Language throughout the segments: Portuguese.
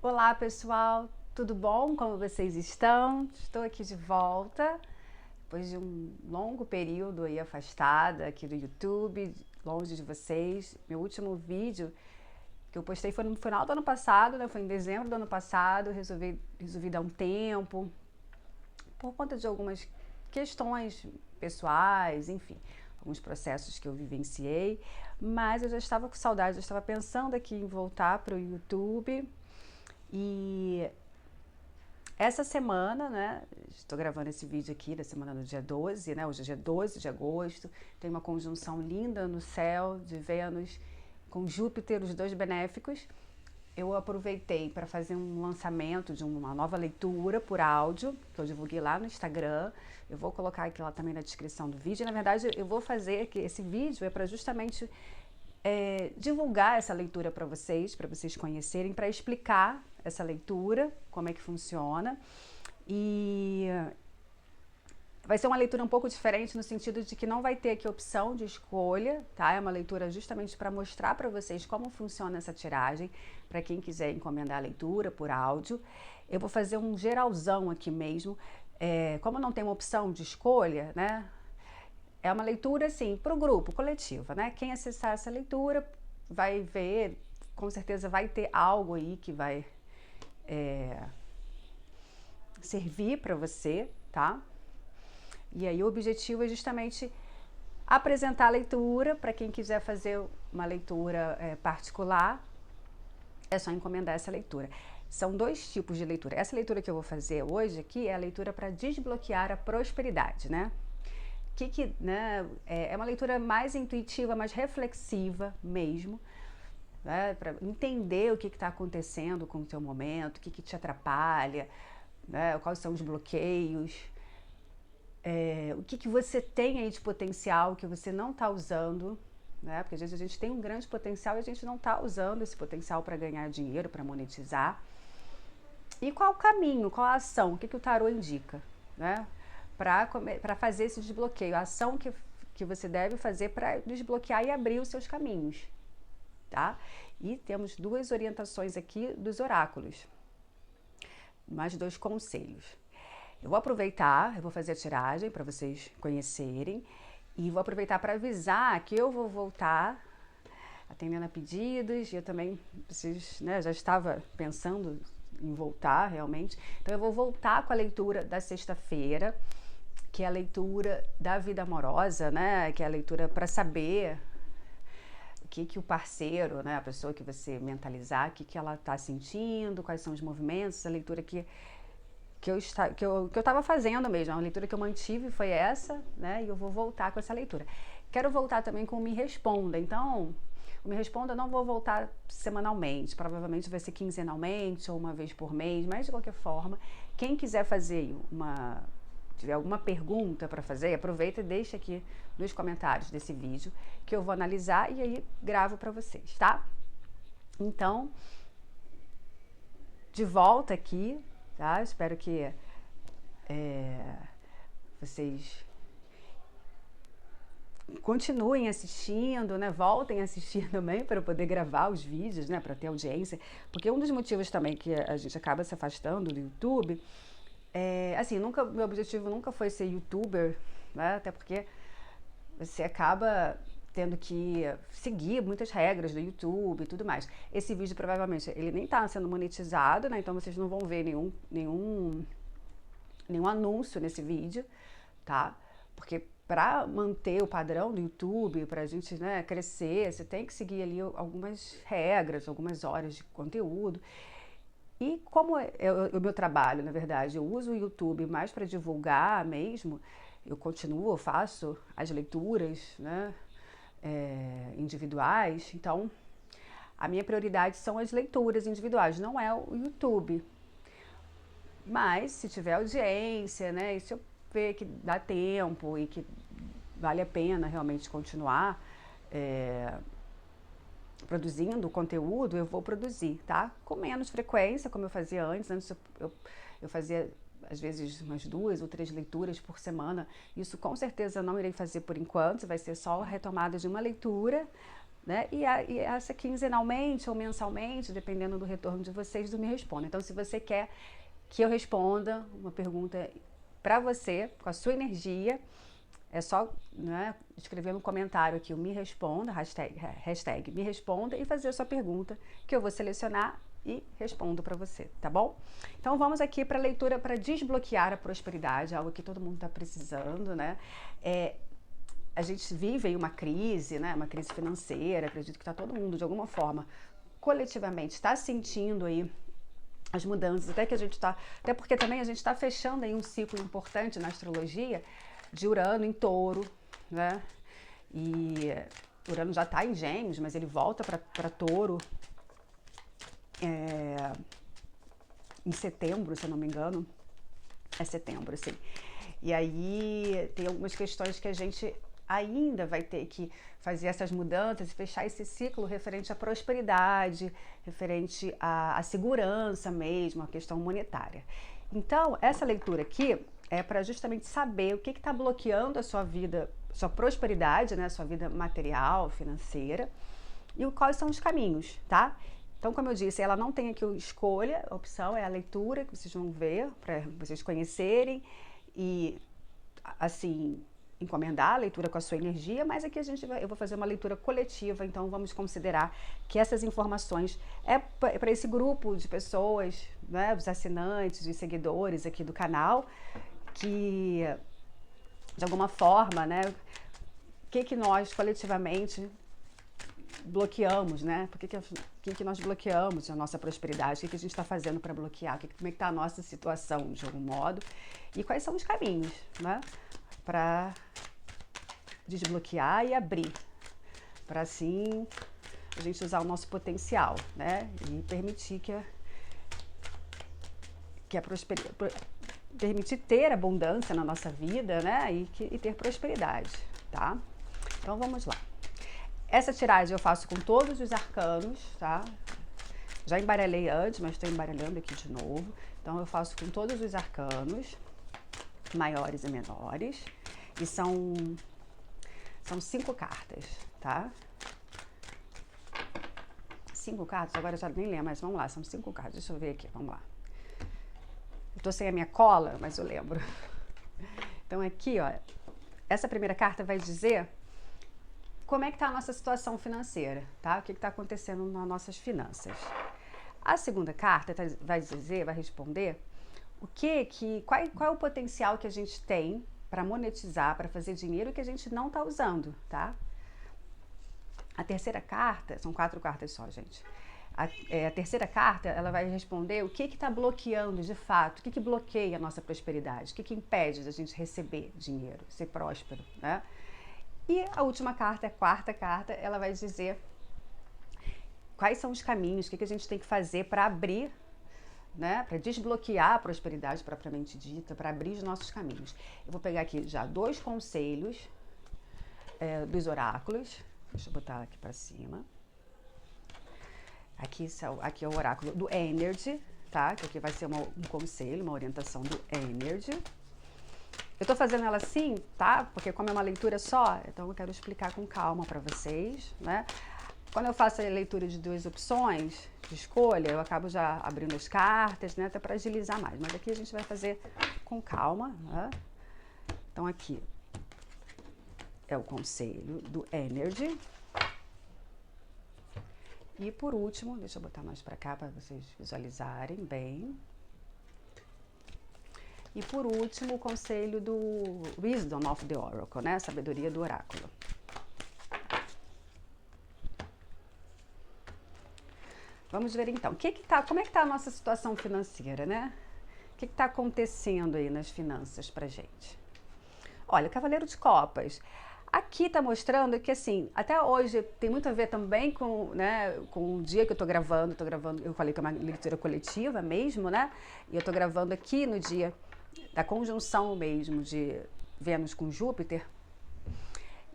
Olá pessoal, tudo bom? Como vocês estão? Estou aqui de volta, depois de um longo período aí afastada aqui do YouTube, longe de vocês. Meu último vídeo que eu postei foi no final do ano passado, né? Foi em dezembro do ano passado, resolvi dar um tempo, por conta de algumas questões pessoais, enfim, alguns processos que eu vivenciei, mas eu já estava com saudade, eu estava pensando aqui em voltar para o YouTube. E essa semana, né, estou gravando esse vídeo aqui da semana do dia 12, né, hoje é dia 12 de agosto, tem uma conjunção linda no céu de Vênus com Júpiter, os dois benéficos. Eu aproveitei para fazer um lançamento de uma nova leitura por áudio, que eu divulguei lá no Instagram. Eu vou colocar aqui lá também na descrição do vídeo. Na verdade, eu vou fazer que esse vídeo é para justamente divulgar essa leitura para vocês conhecerem, para explicar essa leitura, como é que funciona. E vai ser uma leitura um pouco diferente no sentido de que não vai ter aqui opção de escolha, tá? É uma leitura justamente para mostrar para vocês como funciona essa tiragem, para quem quiser encomendar a leitura por áudio. Eu vou fazer um geralzão aqui mesmo. Como não tem uma opção de escolha, né? É uma leitura, assim, para o grupo, coletiva, né? Quem acessar essa leitura vai ver, com certeza vai ter algo aí que vai servir para você, tá? E aí o objetivo é justamente apresentar a leitura para quem quiser fazer uma leitura particular, é só encomendar essa leitura. São dois tipos de leitura. Essa leitura que eu vou fazer hoje aqui é a leitura para desbloquear a prosperidade, né? Né, é uma leitura mais intuitiva, mais reflexiva mesmo, né, para entender o que está acontecendo com o teu momento, o que te atrapalha, né, quais são os bloqueios, o que você tem aí de potencial que você não está usando, né, porque às vezes a gente tem um grande potencial e a gente não está usando esse potencial para ganhar dinheiro, para monetizar. E qual o caminho, qual a ação, o que o tarô indica, né? Para fazer esse desbloqueio, a ação que você deve fazer para desbloquear e abrir os seus caminhos, tá? E temos duas orientações aqui dos oráculos, mais dois conselhos. Eu vou aproveitar, eu vou fazer a tiragem para vocês conhecerem e vou aproveitar para avisar que eu vou voltar atendendo a pedidos. Eu também, vocês, né, já estava pensando em voltar realmente, então eu vou voltar com a leitura da sexta-feira, que é a leitura da vida amorosa, né? Que é a leitura para saber o que o parceiro, né? A pessoa que você mentalizar, o que ela está sentindo, quais são os movimentos. A leitura que eu estava fazendo mesmo, a leitura que eu mantive foi essa, né? E eu vou voltar com essa leitura. Quero voltar também com o Me Responda. Então, o Me Responda eu não vou voltar semanalmente, provavelmente vai ser quinzenalmente ou uma vez por mês, mas de qualquer forma, quem quiser fazer tiver alguma pergunta para fazer, aproveita e deixa aqui nos comentários desse vídeo que eu vou analisar e aí gravo para vocês, tá? Então, de volta aqui, tá? Espero que vocês continuem assistindo, né? Voltem a assistir também para eu poder gravar os vídeos, né? Para ter audiência, porque um dos motivos também que a gente acaba se afastando do YouTube assim, meu objetivo nunca foi ser youtuber, né? Até porque você acaba tendo que seguir muitas regras do YouTube e tudo mais. Esse vídeo provavelmente ele nem está sendo monetizado, né? Então vocês não vão ver nenhum anúncio nesse vídeo, tá? Porque para manter o padrão do YouTube, para a gente, né, crescer, você tem que seguir ali algumas regras, algumas horas de conteúdo. E como é o meu trabalho, na verdade, eu uso o YouTube mais para divulgar mesmo, eu faço as leituras, né, individuais, então a minha prioridade são as leituras individuais, não é o YouTube. Mas se tiver audiência, né, e se eu ver que dá tempo e que vale a pena realmente continuar produzindo conteúdo, eu vou produzir, tá? Com menos frequência, como eu fazia antes. Antes eu fazia, às vezes, umas 2 ou 3 leituras por semana. Isso com certeza eu não irei fazer por enquanto, vai ser só a retomada de uma leitura né? E essa quinzenalmente ou mensalmente, dependendo do retorno de vocês, do Me Responda. Então, se você quer que eu responda uma pergunta para você, com a sua energia, é só, né, escrever no comentário aqui o Me Responda, hashtag Me Responda, e fazer a sua pergunta, que eu vou selecionar e respondo para você, tá bom? Então vamos aqui para a leitura para desbloquear a prosperidade, algo que todo mundo está precisando, né? A gente vive aí uma crise, né? Uma crise financeira, acredito que está todo mundo, de alguma forma, coletivamente, está sentindo aí as mudanças, até porque também a gente está fechando aí um ciclo importante na astrologia de Urano em Touro, né? E Urano já está em Gêmeos, mas ele volta para Touro em setembro, se eu não me engano. É setembro, sim. E aí tem algumas questões que a gente ainda vai ter que fazer essas mudanças e fechar esse ciclo referente à prosperidade, referente à segurança mesmo, à questão monetária. Então, essa leitura aqui é para justamente saber o que está bloqueando a sua vida, sua prosperidade, né, sua vida material, financeira, e quais são os caminhos, tá? Então, como eu disse, ela não tem aqui escolha, a opção é a leitura que vocês vão ver, para vocês conhecerem e, assim, encomendar a leitura com a sua energia, mas aqui eu vou fazer uma leitura coletiva, então vamos considerar que essas informações é para esse grupo de pessoas, né, os assinantes, os seguidores aqui do canal, que, de alguma forma, né, o que nós coletivamente bloqueamos, né? Por que nós bloqueamos a nossa prosperidade? O que a gente está fazendo para bloquear? Como é que está a nossa situação, de algum modo? E quais são os caminhos, né? Para desbloquear e abrir. Para assim a gente usar o nosso potencial, né? E permitir que a prosperidade, permitir ter abundância na nossa vida, né? E ter prosperidade, tá? Então vamos lá. Essa tiragem eu faço com todos os arcanos, tá? Já embaralhei antes, mas estou embaralhando aqui de novo. Então eu faço com todos os arcanos, maiores e menores. E são 5 cartas, tá? 5 cartas, agora eu já nem lembro, mas vamos lá, são 5 cartas. Deixa eu ver aqui, vamos lá. Eu tô sem a minha cola, mas eu lembro. Então aqui, ó, essa primeira carta vai dizer como é que está a nossa situação financeira, tá? O que está acontecendo nas nossas finanças. A segunda carta vai responder qual é o potencial que a gente tem para monetizar, para fazer dinheiro que a gente não está usando, tá? A terceira carta, são 4 cartas só, gente. A terceira carta, ela vai responder o que está bloqueando de fato, o que bloqueia a nossa prosperidade, o que impede da gente receber dinheiro, ser próspero, né? E a última carta, a quarta carta, ela vai dizer quais são os caminhos, o que a gente tem que fazer para abrir, né, para desbloquear a prosperidade propriamente dita, para abrir os nossos caminhos. Eu vou pegar aqui já 2 conselhos dos oráculos. Deixa eu botar aqui para cima. Aqui é o oráculo do Energy, tá? Que aqui vai ser um conselho, uma orientação do Energy. Eu tô fazendo ela assim, tá? Porque como é uma leitura só, então eu quero explicar com calma para vocês, né? Quando eu faço a leitura de 2 opções de escolha, eu acabo já abrindo as cartas, né? Até para agilizar mais. Mas aqui a gente vai fazer com calma, né? Então aqui é o conselho do Energy. E por último, deixa eu botar mais para cá para vocês visualizarem bem. E por último, o conselho do Wisdom of the Oracle, né? Sabedoria do oráculo. Vamos ver então, como é que está a nossa situação financeira, né? O que está acontecendo aí nas finanças pra gente? Olha, o Cavaleiro de Copas. Aqui está mostrando que, assim, até hoje tem muito a ver também com, né, com o dia que eu tô gravando, eu falei que é uma leitura coletiva mesmo, né? E eu tô gravando aqui no dia da conjunção mesmo de Vênus com Júpiter.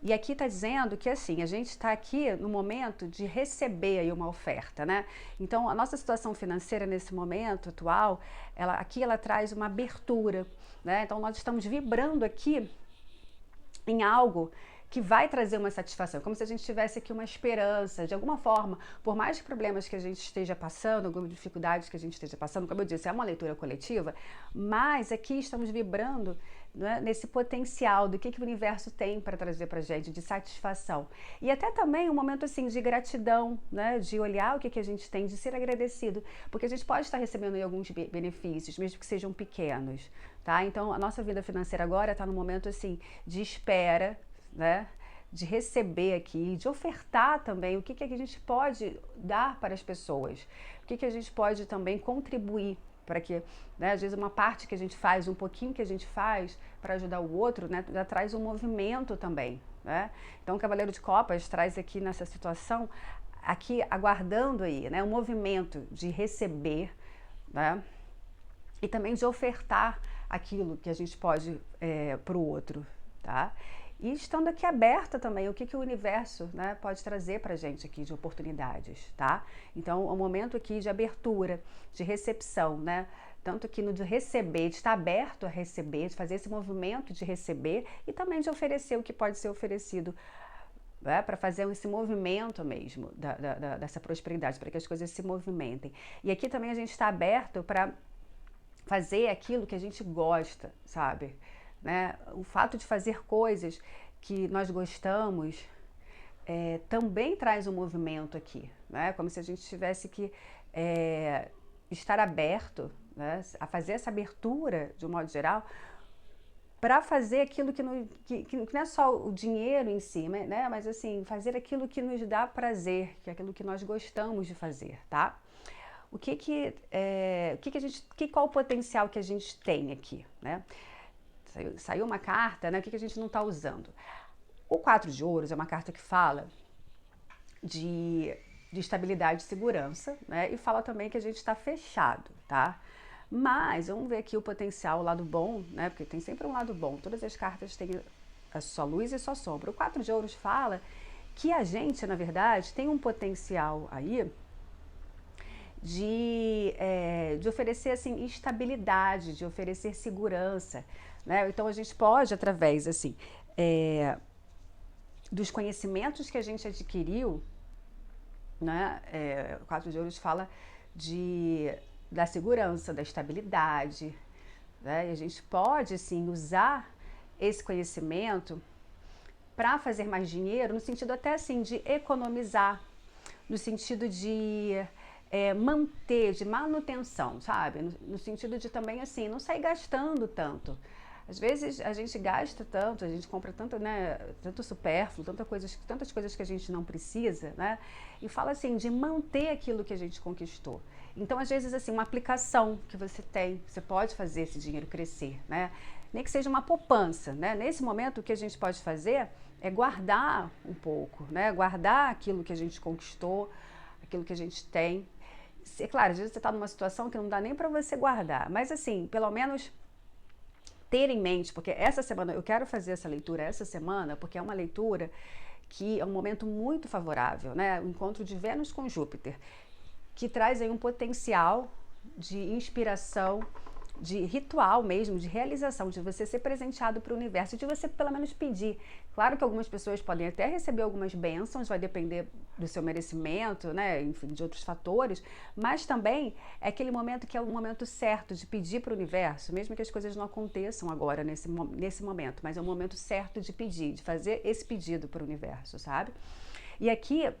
E aqui está dizendo que, assim, a gente está aqui no momento de receber aí uma oferta, né? Então, a nossa situação financeira nesse momento atual, ela traz uma abertura, né? Então, nós estamos vibrando aqui em algo que vai trazer uma satisfação, como se a gente tivesse aqui uma esperança, de alguma forma, por mais problemas que a gente esteja passando, algumas dificuldades que a gente esteja passando, como eu disse, é uma leitura coletiva, mas aqui estamos vibrando, né, nesse potencial do que o universo tem para trazer para a gente, de satisfação. E até também um momento assim de gratidão, né, de olhar o que a gente tem, de ser agradecido, porque a gente pode estar recebendo aí alguns benefícios, mesmo que sejam pequenos, tá? Então a nossa vida financeira agora está num momento assim de espera, né, de receber aqui, de ofertar também o que a gente pode dar para as pessoas, o que a gente pode também contribuir para que, né, às vezes uma parte que a gente faz, um pouquinho que a gente faz para ajudar o outro, né, já traz um movimento também, né? Então o Cavaleiro de Copas traz aqui nessa situação, aqui aguardando aí, né, um movimento de receber, né, e também de ofertar aquilo que a gente pode para o outro, tá? E estando aqui aberta também, o que o universo, né, pode trazer para a gente aqui de oportunidades, tá? Então, é um momento aqui de abertura, de recepção, né? Tanto aqui no de receber, de estar aberto a receber, de fazer esse movimento de receber e também de oferecer o que pode ser oferecido, né, para fazer esse movimento mesmo dessa prosperidade, para que as coisas se movimentem. E aqui também a gente está aberto para fazer aquilo que a gente gosta, sabe? Né? O fato de fazer coisas que nós gostamos também traz um movimento aqui, né? Como se a gente tivesse que estar aberto, né, a fazer essa abertura, de um modo geral, para fazer aquilo que não é só o dinheiro em si, né? Mas assim, fazer aquilo que nos dá prazer, que é aquilo que nós gostamos de fazer, tá? Qual o potencial que a gente tem aqui, né? Saiu uma carta, né? O que a gente não está usando? O 4 de ouros é uma carta que fala de estabilidade e segurança, né? E fala também que a gente está fechado, tá? Mas vamos ver aqui o potencial, o lado bom, né? Porque tem sempre um lado bom. Todas as cartas têm a sua luz e a sua sombra. O 4 de ouros fala que a gente, na verdade, tem um potencial aí de oferecer assim estabilidade, de oferecer segurança, né? Então a gente pode, através assim dos conhecimentos que a gente adquiriu, né? O 4 de ouros fala da segurança, da estabilidade, né? E a gente pode assim usar esse conhecimento para fazer mais dinheiro, no sentido até assim de economizar, no sentido de manter, de manutenção, sabe? No sentido de também assim, não sair gastando tanto. Às vezes a gente gasta tanto, a gente compra tanto, né, tanto supérfluo, tantas coisas que a gente não precisa, né? E fala assim, de manter aquilo que a gente conquistou. Então, às vezes, assim, uma aplicação que você tem, você pode fazer esse dinheiro crescer, né? Nem que seja uma poupança, né? Nesse momento, o que a gente pode fazer é guardar um pouco, né? Guardar aquilo que a gente conquistou, aquilo que a gente tem. É claro, às vezes você está numa situação que não dá nem para você guardar, mas assim, pelo menos ter em mente, porque essa semana, eu quero fazer essa leitura essa semana, porque é uma leitura que é um momento muito favorável, né? O encontro de Vênus com Júpiter, que traz aí um potencial de inspiração, de ritual mesmo, de realização, de você ser presenteado para o universo, de você pelo menos pedir. Claro que algumas pessoas podem até receber algumas bênçãos, vai depender do seu merecimento, né, enfim, de outros fatores, mas também é aquele momento que é o momento certo de pedir para o universo, mesmo que as coisas não aconteçam agora nesse momento, mas é o momento certo de pedir, de fazer esse pedido para o universo, sabe? E aqui,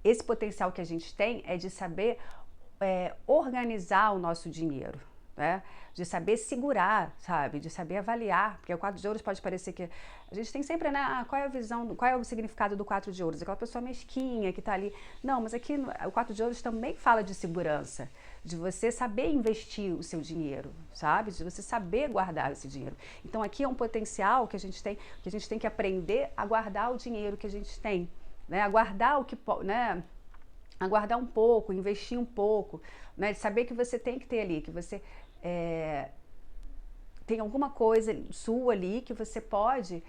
esse potencial que a gente tem é de saber organizar o nosso dinheiro, né? De saber segurar, sabe? De saber avaliar, porque o 4 de ouros pode parecer que a gente tem sempre, né? Qual é a visão, qual é o significado do 4 de ouros? Aquela pessoa mesquinha que tá ali. Não, mas aqui o 4 de ouros também fala de segurança, de você saber investir o seu dinheiro, sabe? De você saber guardar esse dinheiro. Então aqui é um potencial que a gente tem que aprender a guardar o dinheiro que a gente tem, né? A guardar o que, né? Aguardar um pouco, investir um pouco, né? Saber que você tem que ter ali, que você tem alguma coisa sua ali que você pode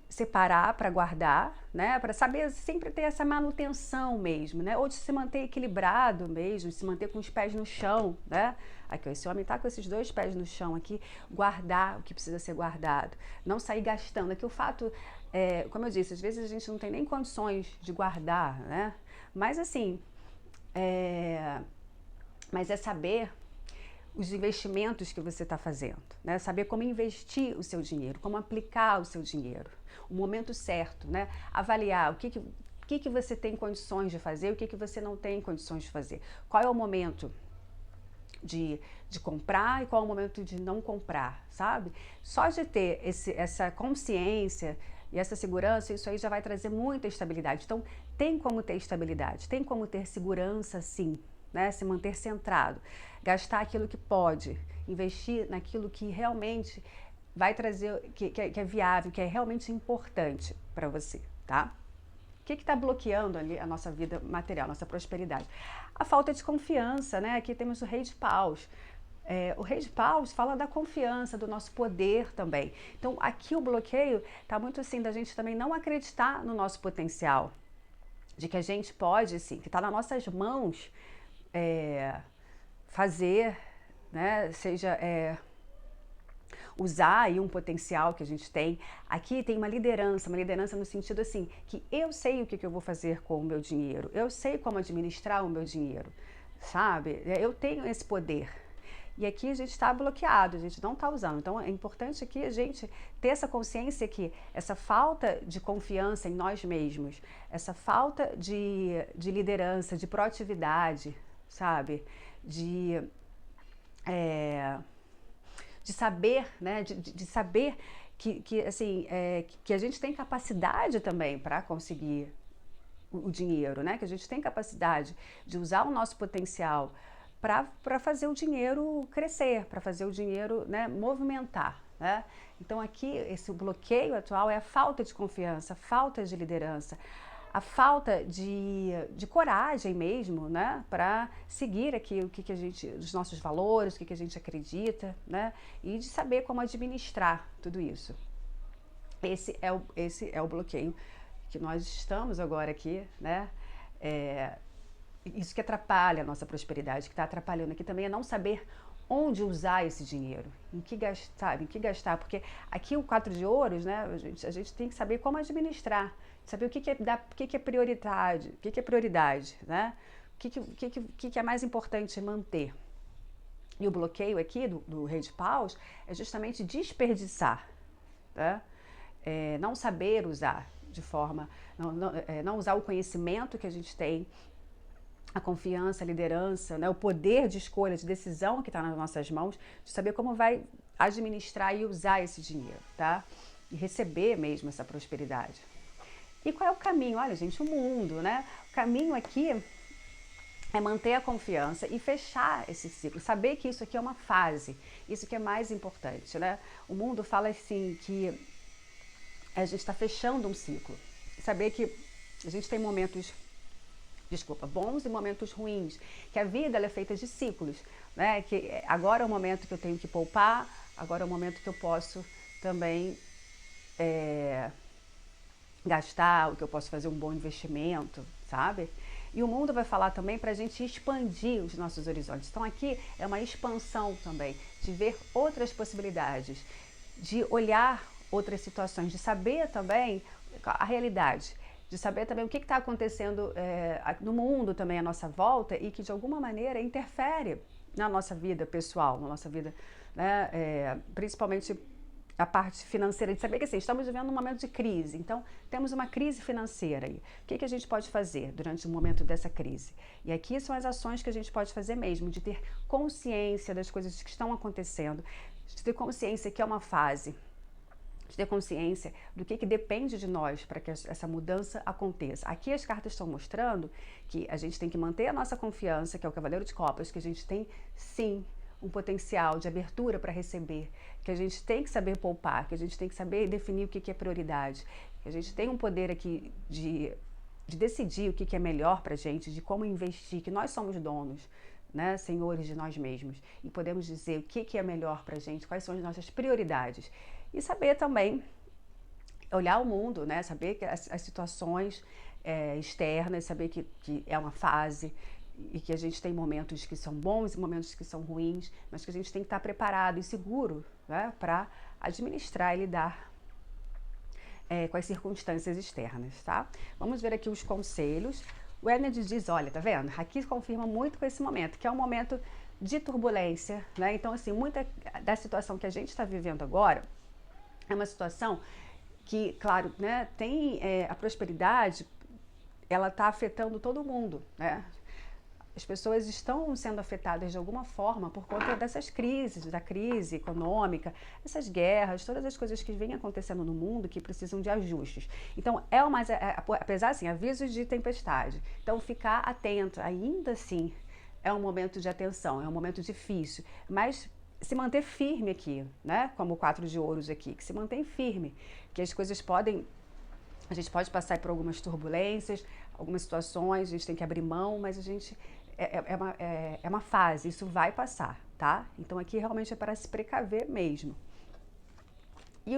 separar para guardar, né? Para saber sempre ter essa manutenção mesmo, né? Ou de se manter equilibrado mesmo, de se manter com os pés no chão, né? Aqui, esse homem tá com esses 2 pés no chão aqui, guardar o que precisa ser guardado, não sair gastando. Aqui o fato como eu disse, às vezes a gente não tem nem condições de guardar, né? Mas assim, mas é saber os investimentos que você está fazendo, né? Saber como investir o seu dinheiro, como aplicar o seu dinheiro, o momento certo, né? Avaliar o que você tem condições de fazer, o que você não tem condições de fazer. Qual é o momento de comprar e qual é o momento de não comprar, sabe? Só de ter essa consciência e essa segurança, isso aí já vai trazer muita estabilidade. Então, tem como ter estabilidade, tem como ter segurança, sim, né? Se manter centrado, gastar aquilo que pode, investir naquilo que realmente vai trazer, que é viável, que é realmente importante para você, tá? O que está bloqueando ali a nossa vida material, a nossa prosperidade? A falta de confiança, né? Aqui temos o Rei de Paus. O Rei de Paus fala da confiança, do nosso poder também. Então, aqui o bloqueio está muito assim, da gente também não acreditar no nosso potencial, de que a gente pode, sim, que está nas nossas mãos fazer, né? Seja usar aí um potencial que a gente tem. Aqui tem uma liderança no sentido assim, que eu sei o que eu vou fazer com o meu dinheiro, eu sei como administrar o meu dinheiro, sabe? Eu tenho esse poder. E aqui a gente está bloqueado, a gente não está usando. Então é importante aqui a gente ter essa consciência que essa falta de confiança em nós mesmos, essa falta de liderança, de proatividade, sabe? De saber, né? De saber que assim, que a gente tem capacidade também para conseguir o dinheiro, né? Que a gente tem capacidade de usar o nosso potencial para fazer o dinheiro crescer, para fazer o dinheiro, né, movimentar, né? Então aqui esse bloqueio atual é a falta de confiança, a falta de liderança, a falta de coragem mesmo, né, para seguir aqui o que a gente, os nossos valores, o que a gente acredita, né, e de saber como administrar tudo isso. Esse é o bloqueio que nós estamos agora aqui, né? Isso que atrapalha a nossa prosperidade, que está atrapalhando aqui também é não saber onde usar esse dinheiro, em que gastar, porque aqui o 4 de ouros, né, a gente tem que saber como administrar, saber o que é prioridade, o que é prioridade, né, o que é mais importante manter. E o bloqueio aqui do Rei de Paus é justamente desperdiçar, né? Não saber usar de forma, não usar o conhecimento que a gente tem, a confiança, a liderança, né, o poder de escolha, de decisão que está nas nossas mãos, de saber como vai administrar e usar esse dinheiro, tá? E receber mesmo essa prosperidade. E qual é o caminho? Olha, gente, o mundo, né? O caminho aqui é manter a confiança e fechar esse ciclo, saber que isso aqui é uma fase, isso que é mais importante, né? O mundo fala assim que a gente está fechando um ciclo, saber que a gente tem momentos bons e momentos ruins, que a vida ela é feita de ciclos, né? Que agora é o momento que eu tenho que poupar, agora é o momento que eu posso também gastar, o que eu posso fazer um bom investimento, sabe? E o mundo vai falar também para a gente expandir os nossos horizontes. Então aqui é uma expansão também, de ver outras possibilidades, de olhar outras situações, de saber também a realidade, de saber também o que está acontecendo no mundo também à nossa volta e que de alguma maneira interfere na nossa vida pessoal, na nossa vida, né, principalmente a parte financeira, de saber que assim, estamos vivendo um momento de crise, então temos uma crise financeira aí. O que a gente pode fazer durante o momento dessa crise? E aqui são as ações que a gente pode fazer mesmo, de ter consciência das coisas que estão acontecendo, de ter consciência que é uma fase, de ter consciência do que depende de nós para que essa mudança aconteça. Aqui as cartas estão mostrando que a gente tem que manter a nossa confiança, que é o Cavaleiro de Copas, que a gente tem sim um potencial de abertura para receber, que a gente tem que saber poupar, que a gente tem que saber definir o que é prioridade, que a gente tem um poder aqui de decidir o que é melhor para a gente, de como investir, que nós somos donos, né, senhores de nós mesmos, e podemos dizer o que é melhor para a gente, quais são as nossas prioridades. E saber também olhar o mundo, né? Saber que as situações externas, saber que é uma fase e que a gente tem momentos que são bons e momentos que são ruins, mas que a gente tem que estar preparado e seguro, né, para administrar e lidar com as circunstâncias externas, tá? Vamos ver aqui os conselhos. O Energy diz, olha, tá vendo? Aqui confirma muito com esse momento, que é um momento de turbulência, né? Então, assim, muita da situação que a gente está vivendo agora é uma situação que, claro, né, tem a prosperidade, ela está afetando todo mundo, né? As pessoas estão sendo afetadas de alguma forma por conta dessas crises, da crise econômica, essas guerras, todas as coisas que vêm acontecendo no mundo que precisam de ajustes. Então, apesar assim, avisos de tempestade. Então, ficar atento, ainda assim, é um momento de atenção, é um momento difícil, mas se manter firme aqui, né? Como o 4 de ouros aqui, que se mantém firme, que as coisas a gente pode passar por algumas turbulências, algumas situações, a gente tem que abrir mão, mas a gente é uma fase, isso vai passar, tá? Então aqui realmente é para se precaver mesmo. E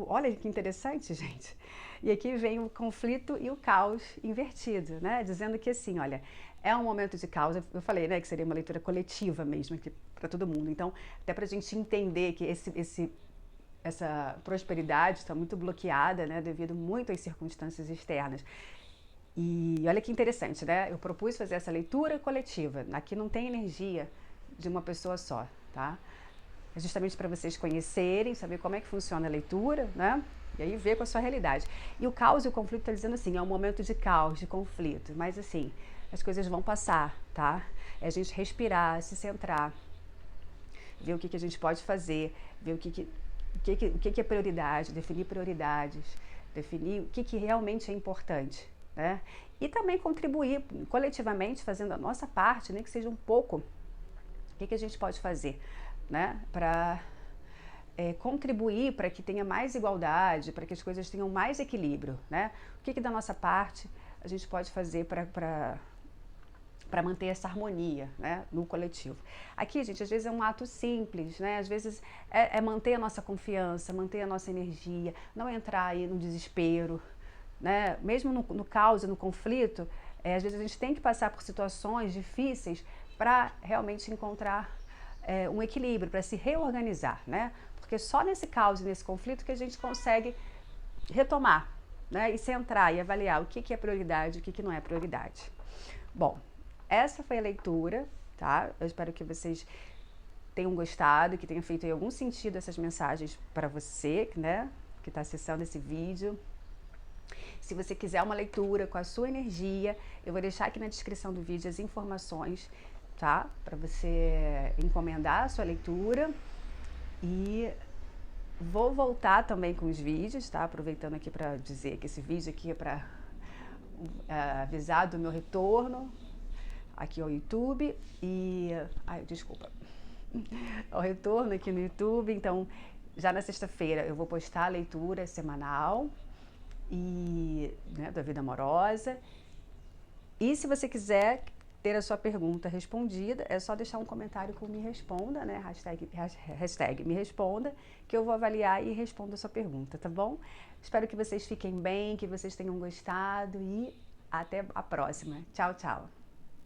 olha que interessante, gente. E aqui vem o conflito e o caos invertido, né? Dizendo que assim, olha, é um momento de caos. Eu falei, né, que seria uma leitura coletiva mesmo aqui para todo mundo. Então, até para a gente entender que essa prosperidade está muito bloqueada, né, devido muito às circunstâncias externas. E olha que interessante, né? Eu propus fazer essa leitura coletiva. Aqui não tem energia de uma pessoa só, tá? É justamente para vocês conhecerem, saber como é que funciona a leitura, né? E aí ver com a sua realidade. E o caos e o conflito está dizendo assim, é um momento de caos, de conflito. Mas assim, as coisas vão passar, tá? É a gente respirar, se centrar, ver o que a gente pode fazer, ver o que é prioridade, definir prioridades, definir o que realmente é importante, né? E também contribuir coletivamente, fazendo a nossa parte, nem que seja um pouco, o que a gente pode fazer, né? Para contribuir para que tenha mais igualdade, para que as coisas tenham mais equilíbrio, né? O que da nossa parte a gente pode fazer para manter essa harmonia, né, no coletivo. Aqui, gente, às vezes é um ato simples, né? Às vezes é manter a nossa confiança, manter a nossa energia, não entrar aí no desespero, né? Mesmo no caos e no conflito, às vezes a gente tem que passar por situações difíceis para realmente encontrar um equilíbrio, para se reorganizar, né? Porque só nesse caos e nesse conflito que a gente consegue retomar, né? E centrar e avaliar o que é prioridade e o que não é prioridade. Bom, essa foi a leitura, tá? Eu espero que vocês tenham gostado, que tenha feito aí algum sentido essas mensagens para você, né? Que está acessando esse vídeo. Se você quiser uma leitura com a sua energia, eu vou deixar aqui na descrição do vídeo as informações, tá? Para você encomendar a sua leitura. E vou voltar também com os vídeos, tá? Aproveitando aqui para dizer que esse vídeo aqui é para avisar do meu retorno aqui ao YouTube e... Ai, desculpa. Ao retorno aqui no YouTube, então já na sexta-feira eu vou postar a leitura semanal e, né, da vida amorosa. E se você quiser ter a sua pergunta respondida, é só deixar um comentário com me responda, né? Hashtag me responda, que eu vou avaliar e respondo a sua pergunta, tá bom? Espero que vocês fiquem bem, que vocês tenham gostado e até a próxima. Tchau, tchau!